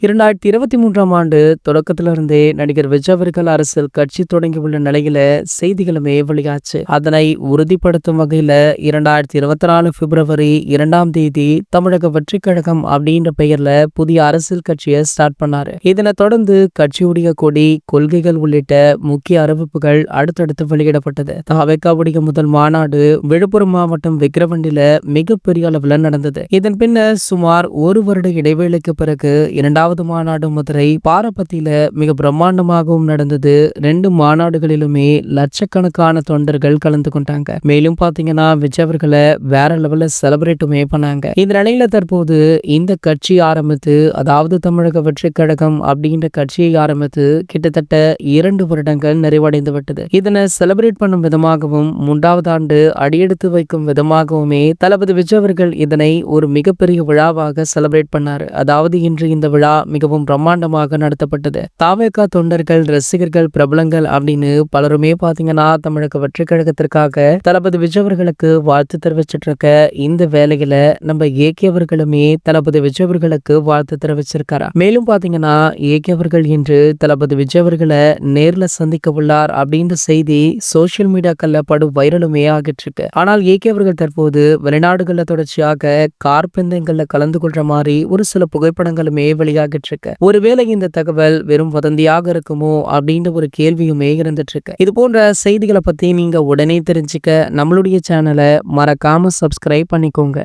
2023ஆம் ஆண்டு தொடக்கத்திலிருந்தே நடிகர் விஜய் அவர்கள் அரசியல் கட்சி தொடங்கியுள்ள நிலையில செய்திகளுமே வெளியாச்சு. அதனை உறுதிப்படுத்தும் வகையில 2024 பிப்ரவரி 2ஆம் தேதி தமிழக வெற்றிக் கழகம் அப்படின்ற பெயர்ல புதிய அரசியல் கட்சியை ஸ்டார்ட் பண்ணாரு. இதனை தொடர்ந்து கட்சியுடைய கொடி, கொள்கைகள் உள்ளிட்ட முக்கிய அறிவிப்புகள் அடுத்தடுத்து வெளியிடப்பட்டது. தவேகாவுடைய முதல் மாநாடு விழுப்புரம் மாவட்டம் விக்கிரவண்டியில மிகப்பெரிய அளவுல நடந்தது. இதன் பின்னர் சுமார் ஒரு வருட இடைவேளைக்கு பிறகு இரண்டாவது மாநாடு மதுரை பாரபத்தியில மிக பிரம்மாண்டமாகவும் நடந்தது. 2 மாநாடுகளிலுமே லட்சக்கணக்கான தொண்டர்கள் கலந்து கொண்டாங்க. மேலும் பாத்தீங்கன்னா விஜய் அவர்களை வேற லெவல்ல செலிப்ரேட்டுமே பண்ணாங்க. இந்த நிலையில தற்போது இந்த கட்சி ஆரம்பித்து, அதாவது தமிழக வெற்றிக் கழகம் அப்படின்ற கட்சியை ஆரம்பித்து கிட்டத்தட்ட 2 வருடங்கள் நிறைவடைந்து விட்டது. இதனை செலிப்ரேட் பண்ணும் விதமாகவும் 3வது ஆண்டு அடியெடுத்து வைக்கும் விதமாகவுமே தளபதி விஜய் அவர்கள் இதனை ஒரு மிகப்பெரிய விழாவாக செலிப்ரேட் பண்ணாரு. அதாவது இன்று இந்த விழா மிகவும் பிரம்மாண்டமாக நடத்தப்பட்டது. தவேகா தொண்டர்கள், ரசிகர்கள், பிரபலங்கள் அப்படின்னு பலருமே பாத்தீங்கன்னா தமிழக வெற்றிக் கழகத்திற்காக தளபதி விஜய் அவர்களுக்கு வாழ்த்து தெரிவிச்சிட்டு இருக்க இந்த வேலையில நம்ம ஏகே அவர்களுமே தளபதி விஜய் அவர்களுக்கு வாழ்த்து தெரிவிச்சிருக்காரா. மேலும் பாத்தீங்கன்னா ஏகே அவர்கள் இன்று தளபதி விஜய் அவர்களை நேர்ல சந்திக்க உள்ளார் அப்படின்ற செய்தி சோசியல் மீடியாக்கள்ல படு வைரலுமே ஆகிட்டு இருக்கு. ஆனால் ஏகே அவர்கள் தற்போது வெளிநாடுகள்ல தொடர்ச்சியாக கார் பந்தயங்கள்ல கலந்து கொள்ற மாதிரி ஒரு சில புகைப்படங்களுமே வெளியாகிட்டு இருக்கு. ஒருவேளை இந்த தகவல் வெறும் வதந்தியாக இருக்குமோ அப்படின்ற ஒரு கேள்வியுமே இருந்துட்டு இருக்கு. இது போன்ற செய்திகளை பத்தி நீங்க உடனே தெரிஞ்சுக்க நம்மளுடைய சேனலை மறக்காம சப்ஸ்கிரைப் பண்ணிக்கோங்க.